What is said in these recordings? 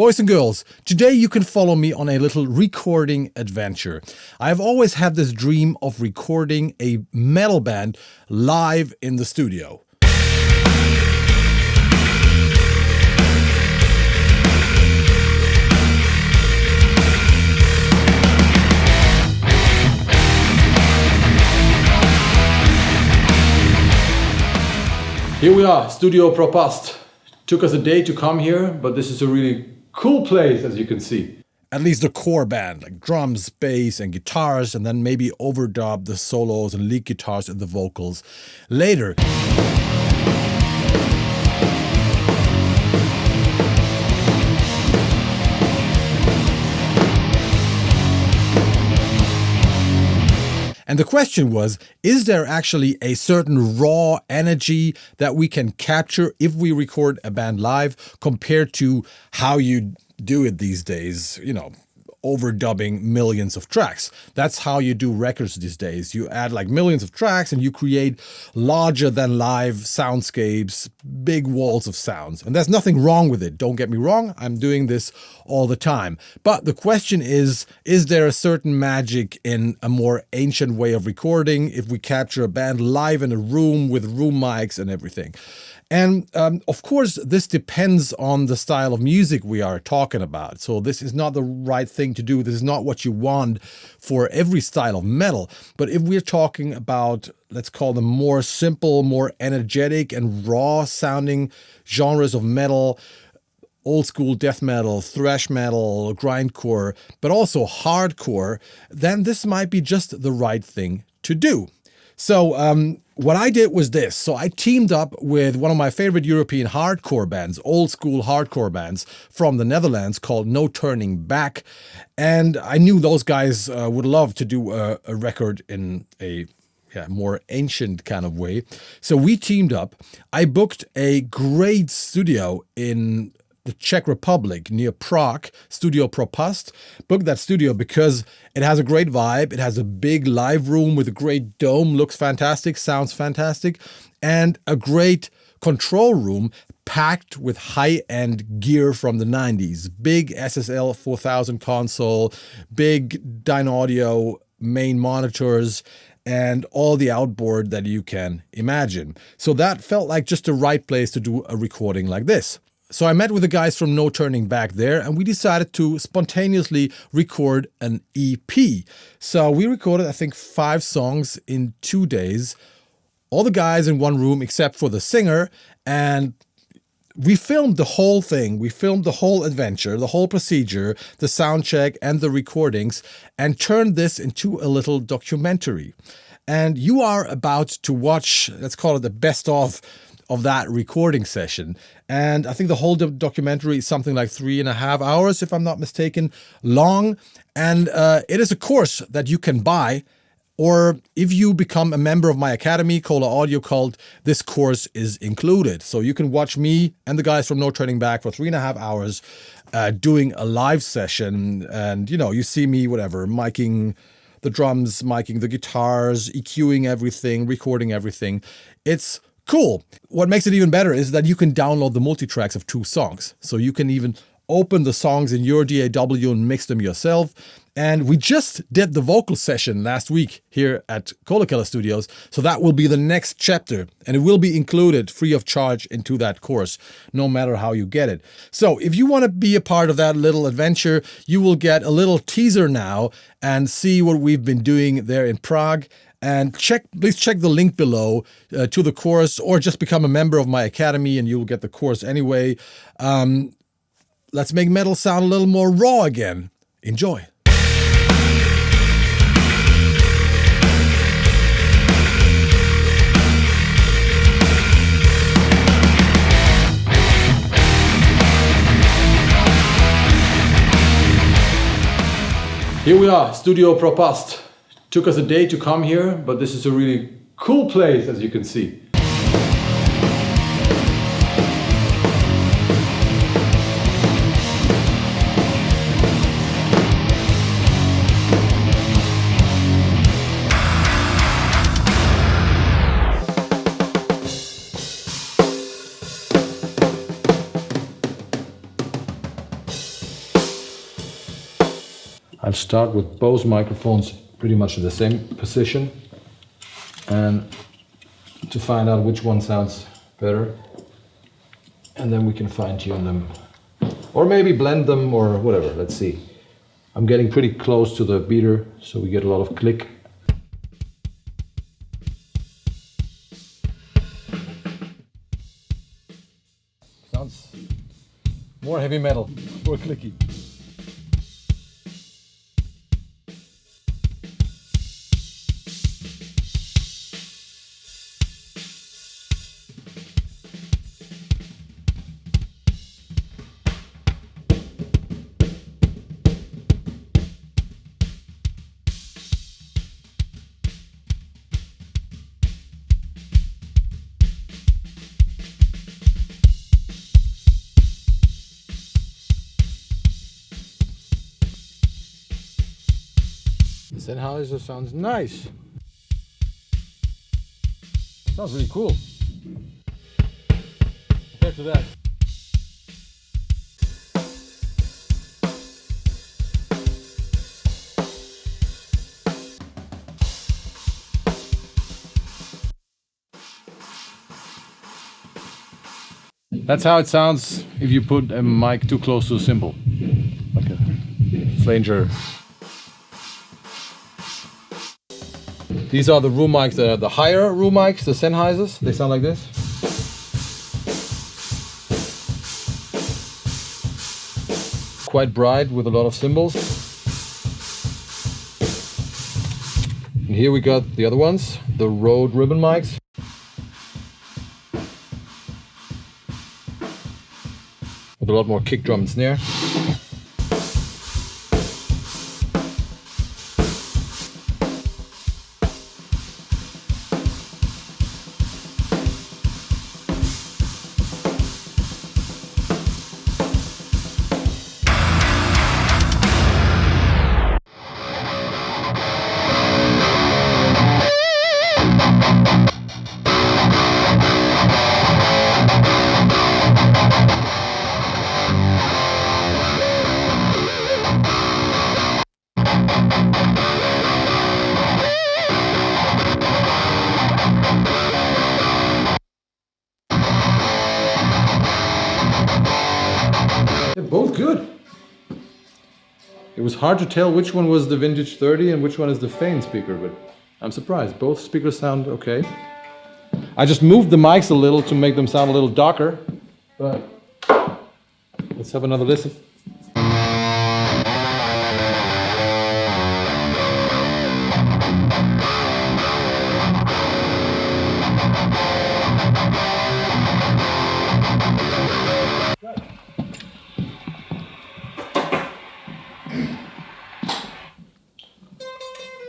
Boys and girls, today you can follow me on a little recording adventure. I've always had this dream of recording a metal band live in the studio. Here we are, Studio Propast. Took us a day to come here, but this is a really cool place, as you can see. At least the core band, like drums, bass, and guitars, and then maybe overdub the solos and lead guitars and the vocals later. And the question was, is there actually a certain raw energy that we can capture if we record a band live compared to how you do it these days, overdubbing millions of tracks? That's how you do records these days. You add like millions of tracks and you create larger than live soundscapes, big walls of sounds. And there's nothing wrong with it. Don't get me wrong. I'm doing this all the time. But the question is there a certain magic in a more ancient way of recording if we capture a band live in a room with room mics and everything? And of course, this depends on the style of music we are talking about. So this is not the right thing to do. This is not what you want for every style of metal. But if we're talking about, let's call them more simple, more energetic and raw sounding genres of metal, old school death metal, thrash metal, grindcore, but also hardcore, then this might be just the right thing to do. So what I did was this. So I teamed up with one of my favorite European hardcore bands, old school hardcore bands from the Netherlands called No Turning Back. And I knew those guys would love to do a record in a more ancient kind of way. So we teamed up. I booked a great studio in the Czech Republic near Prague, Studio Propast. Booked that studio because it has a great vibe. It has a big live room with a great dome, looks fantastic, sounds fantastic, and a great control room packed with high-end gear from the 90s. Big SSL 4000 console, big Dynaudio main monitors, and all the outboard that you can imagine. So that felt like just the right place to do a recording like this. So I met with the guys from No Turning Back there, and we decided to spontaneously record an EP. So we recorded, I think, 5 songs in 2 days. All the guys in one room except for the singer, and we filmed the whole thing. We filmed the whole adventure, the whole procedure, the sound check and the recordings, and turned this into a little documentary. And you are about to watch, let's call it the best of that recording session. And I think the whole documentary is something like 3.5 hours, if I'm not mistaken, long. And it is a course that you can buy, or if you become a member of my academy, Kohle Audio Cult, this course is included. So you can watch me and the guys from No Turning Back for 3.5 hours doing a live session. And, you see me, whatever, miking the drums, miking the guitars, EQing everything, recording everything. It's cool. What makes it even better is that you can download the multitracks of 2 songs. So you can even open the songs in your DAW and mix them yourself. And we just did the vocal session last week here at Kohle Studios. So that will be the next chapter, and it will be included free of charge into that course, no matter how you get it. So if you want to be a part of that little adventure, you will get a little teaser now and see what we've been doing there in Prague. And please check the link below to the course, or just become a member of my academy and you'll get the course anyway. Let's make metal sound a little more raw again. Enjoy. Here we are, Studio Propast. Took us a day to come here, but this is a really cool place, as you can see. I'll start with both microphones pretty much in the same position, and to find out which one sounds better, and then we can fine tune them, or maybe blend them or whatever. Let's see. I'm getting pretty close to the beater, so we get a lot of click. Sounds more heavy metal, more clicky. Sennheiser sounds nice. Sounds really cool. Compared to that. That's how it sounds if you put a mic too close to a cymbal, like a flanger. These are the room mics, the higher room mics, the Sennheisers. They sound like this. Quite bright with a lot of cymbals. And here we got the other ones, the Rode ribbon mics. With a lot more kick drum and snare. They're both good. It was hard to tell which one was the vintage 30 and which one is the Fane speaker, but I'm surprised. Both speakers sound okay. I just moved the mics a little to make them sound a little darker, but let's have another listen.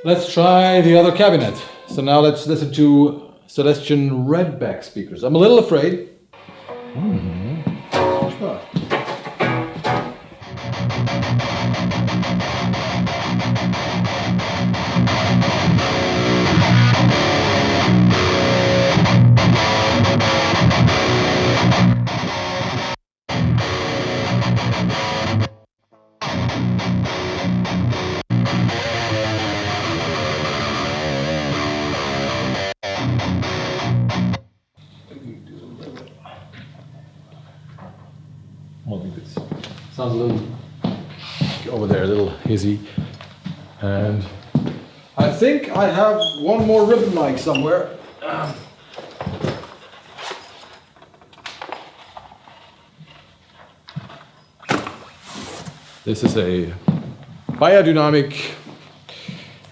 Let's try the other cabinet. So now let's listen to Celestion Redback speakers. I'm a little afraid. Try. Sounds a little over there, a little hizzy. And I think I have one more ribbon mic somewhere. This is a Biodynamic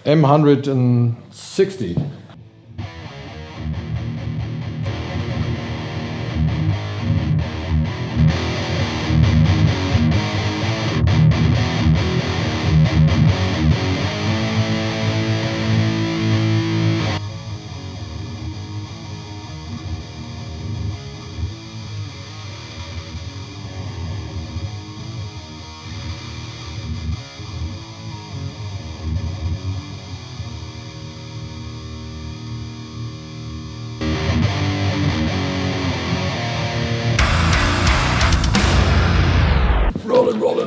M160.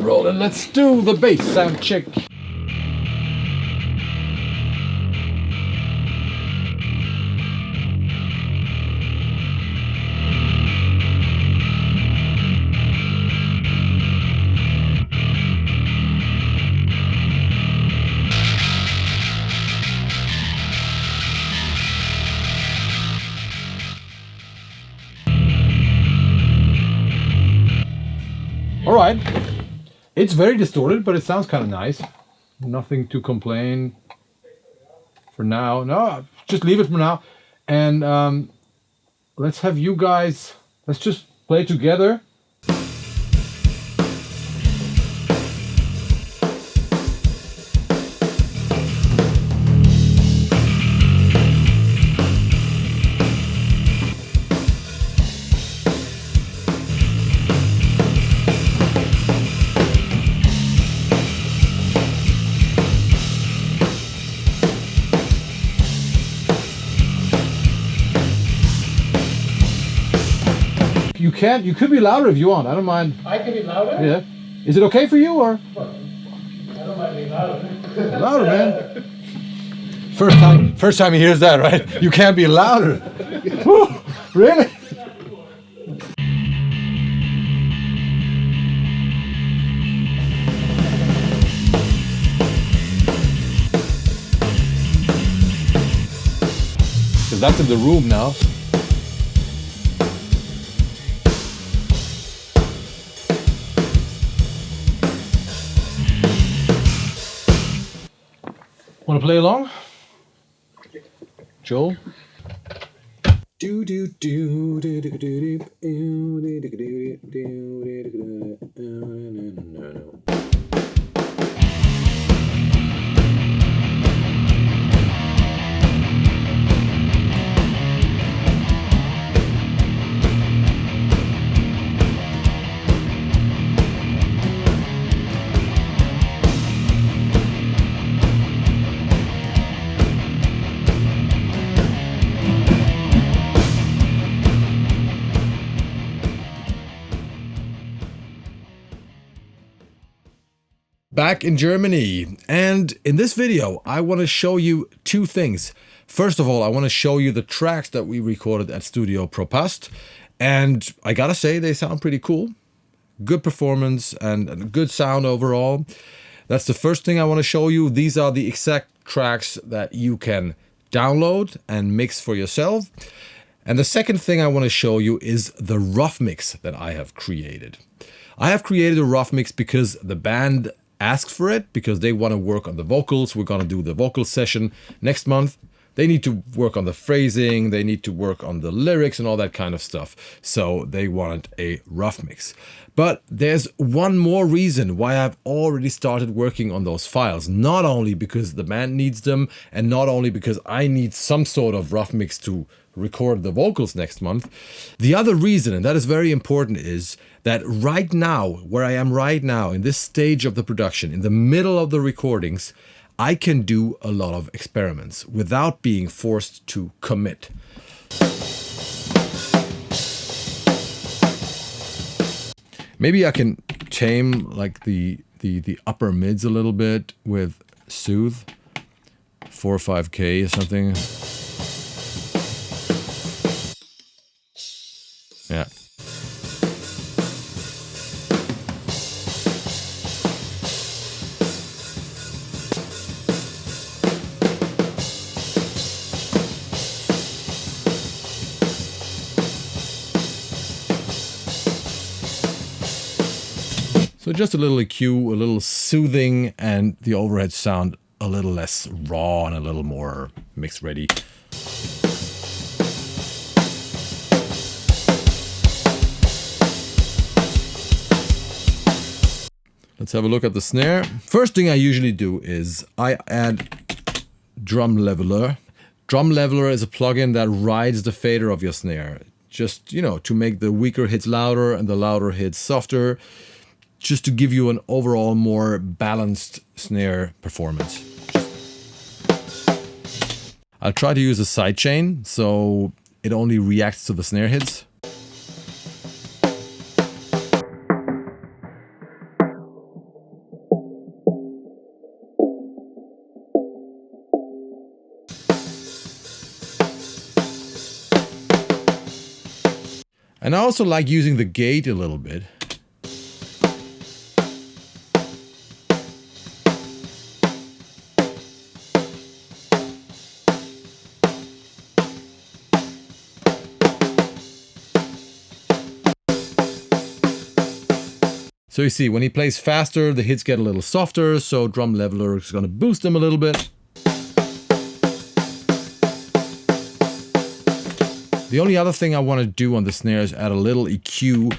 Rolling. Let's do the bass sound check. side. It's very distorted, but it sounds kind of nice. Nothing to complain for now. No, just leave it for now. And let's have you guys, let's just play together. You could be louder if you want. I don't mind. I can be louder? Yeah. Is it okay for you or? Well, I don't mind being louder. Louder, man. First time he hears that, right? You can't be louder. Whew, really? Because that's in the room now. Want to play along? Joel? Do do do do do do do. Back in Germany, and in this video I want to show you two things. First of all, I want to show you the tracks that we recorded at Studio Propast, and I gotta say they sound pretty cool. Good performance and good sound overall. That's the first thing I want to show you. These are the exact tracks that you can download and mix for yourself. And the second thing I want to show you is the rough mix that I have created. I have created a rough mix because the band asked for it, because they want to work on the vocals. We're going to do the vocal session next month. They need to work on the phrasing, they need to work on the lyrics and all that kind of stuff. So they wanted a rough mix. But there's one more reason why I've already started working on those files. Not only because the band needs them, and not only because I need some sort of rough mix to record the vocals next month. The other reason, and that is very important, is that right now, where I am right now, in this stage of the production, in the middle of the recordings, I can do a lot of experiments without being forced to commit. Maybe I can tame like the upper mids a little bit with Soothe, 4 or 5K or something. Yeah. So just a little EQ, a little soothing, and the overhead sound a little less raw and a little more mix ready. Let's have a look at the snare. First thing I usually do is I add Drum Leveler. Drum Leveler is a plugin that rides the fader of your snare. Just, you know, to make the weaker hits louder and the louder hits softer. Just to give you an overall more balanced snare performance. I'll try to use a sidechain so it only reacts to the snare hits. And I also like using the gate a little bit. So you see, when he plays faster, the hits get a little softer, so drum leveler is going to boost them a little bit. The only other thing I want to do on the snare is add a little EQ.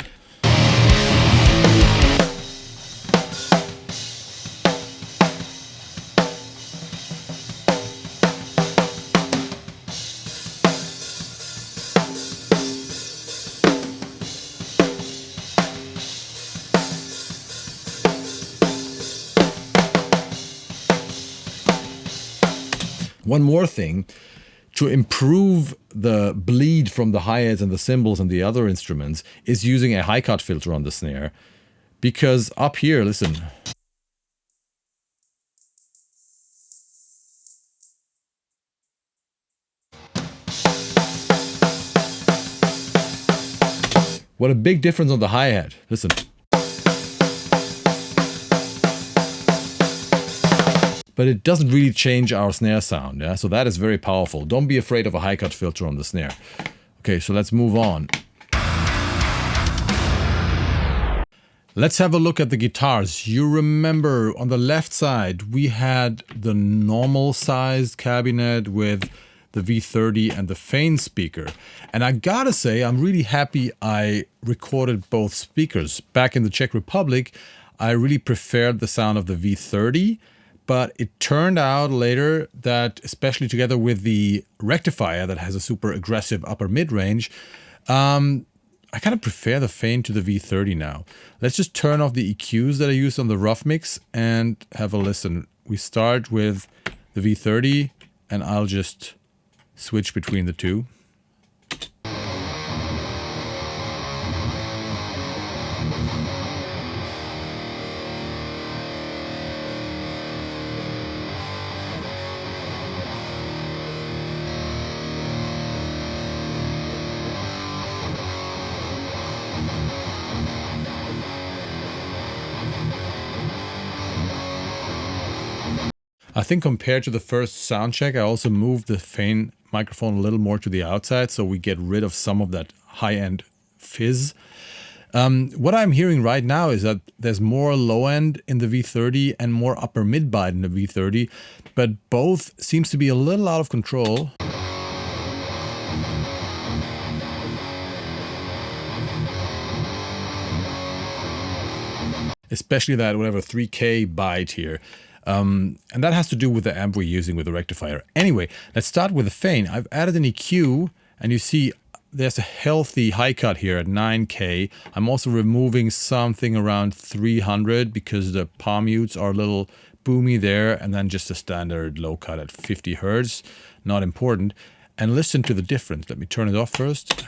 One more thing, to improve the bleed from the hi-hats and the cymbals and the other instruments is using a high-cut filter on the snare. Because up here, listen. What a big difference on the hi-hat. Listen. But it doesn't really change our snare sound, yeah? So that is very powerful. Don't be afraid of a high-cut filter on the snare. Okay, so let's move on. Let's have a look at the guitars. You remember on the left side, we had the normal sized cabinet with the V30 and the Fane speaker. And I gotta say, I'm really happy I recorded both speakers. Back in the Czech Republic, I really preferred the sound of the V30. But it turned out later that, especially together with the rectifier that has a super aggressive upper mid-range, I kind of prefer the Fane to the V30 now. Let's just turn off the EQs that I used on the rough mix and have a listen. We start with the V30 and I'll just switch between the two. I think compared to the first sound check, I also moved the Fane microphone a little more to the outside so we get rid of some of that high-end fizz. What I'm hearing right now is that there's more low-end in the V30 and more upper mid-bite in the V30, but both seems to be a little out of control. Especially that whatever 3K bite here. And that has to do with the amp we're using with the rectifier. Anyway, let's start with the Fane. I've added an EQ, and you see there's a healthy high cut here at 9K. I'm also removing something around 300 because the palm mutes are a little boomy there, and then just a standard low cut at 50 Hertz. Not important. And listen to the difference. Let me turn it off first.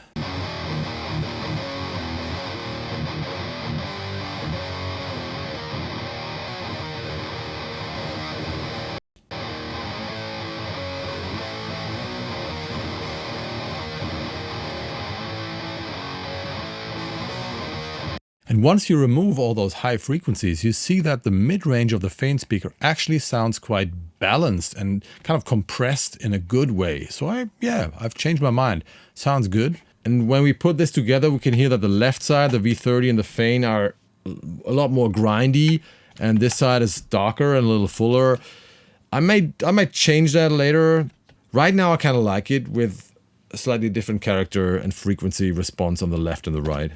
And once you remove all those high frequencies, you see that the mid-range of the Fane speaker actually sounds quite balanced and kind of compressed in a good way. So I've changed my mind. Sounds good. And when we put this together, we can hear that the left side, the V30 and the Fane, are a lot more grindy, and this side is darker and a little fuller. I might change that later. Right now I kind of like it with a slightly different character and frequency response on the left and the right.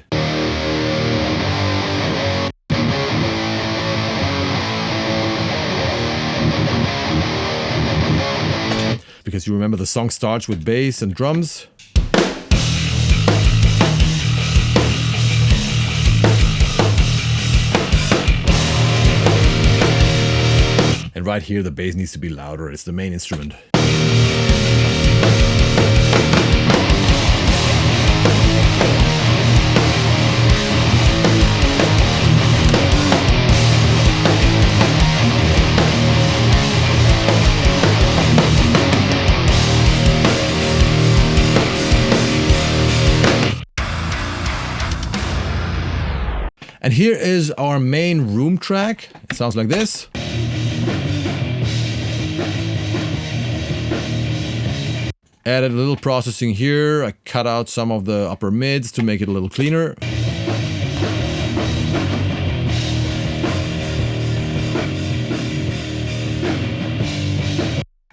Because you remember the song starts with bass and drums. And right here the bass needs to be louder, it's the main instrument. And here is our main room track. It sounds like this. Added a little processing here. I cut out some of the upper mids to make it a little cleaner.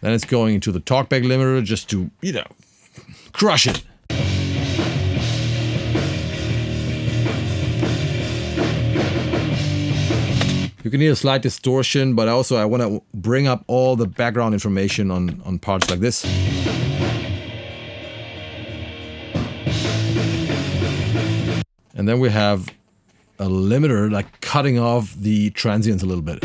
Then it's going into the talkback limiter just to, crush it. You can hear a slight distortion, but also I want to bring up all the background information on parts like this. And then we have a limiter like cutting off the transients a little bit.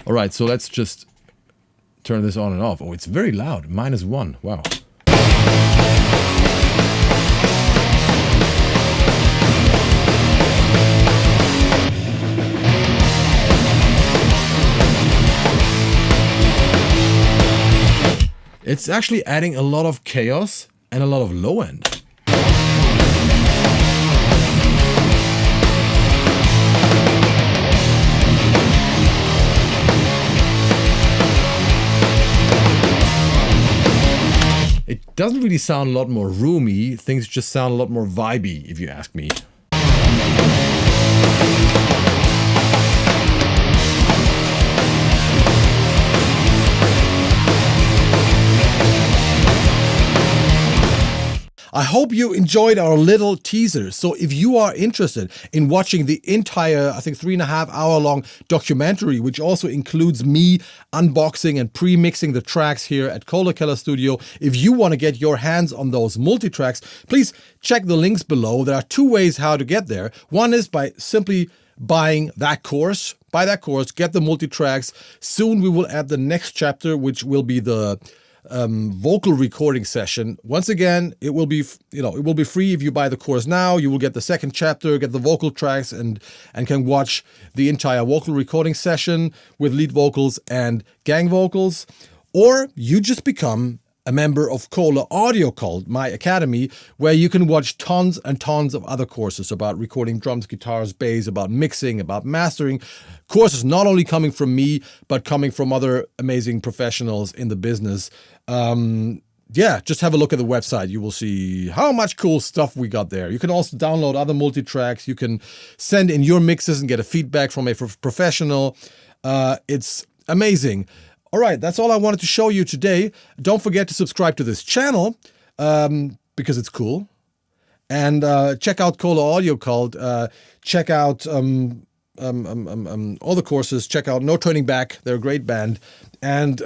All right, so let's just turn this on and off. Oh, it's very loud, -1, wow. It's actually adding a lot of chaos and a lot of low end. It doesn't really sound a lot more roomy, things just sound a lot more vibey, if you ask me. I hope you enjoyed our little teaser. So if you are interested in watching the entire, I think 3.5 hour long documentary, which also includes me unboxing and pre-mixing the tracks here at Kohle Studio, if you want to get your hands on those multi-tracks, please check the links below. There are 2 ways how to get there. One is by simply buying that course. Buy that course, get the multi-tracks. Soon we will add the next chapter, which will be the vocal recording session. Once again, it will be free if you buy the course now. You will get the second chapter, get the vocal tracks, and can watch the entire vocal recording session with lead vocals and gang vocals. Or you just become a member of Kohle Audio Cult, my academy, where you can watch tons and tons of other courses about recording drums, guitars, bass, about mixing, about mastering. Courses not only coming from me, but coming from other amazing professionals in the business. Just have a look at the website. You will see how much cool stuff we got there. You can also download other multi-tracks. You can send in your mixes and get a feedback from a professional. It's amazing. All right, that's all I wanted to show you today. Don't forget to subscribe to this channel because it's cool. And check out Kohle Audio Cult. Check out all the courses. Check out No Turning Back. They're a great band. And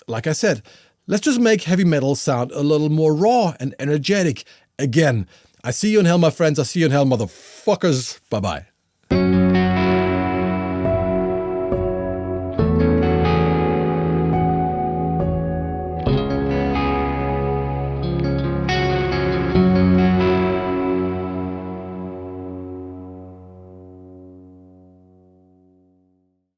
like I said, let's just make heavy metal sound a little more raw and energetic again. I see you in hell, my friends. I see you in hell, motherfuckers. Bye-bye.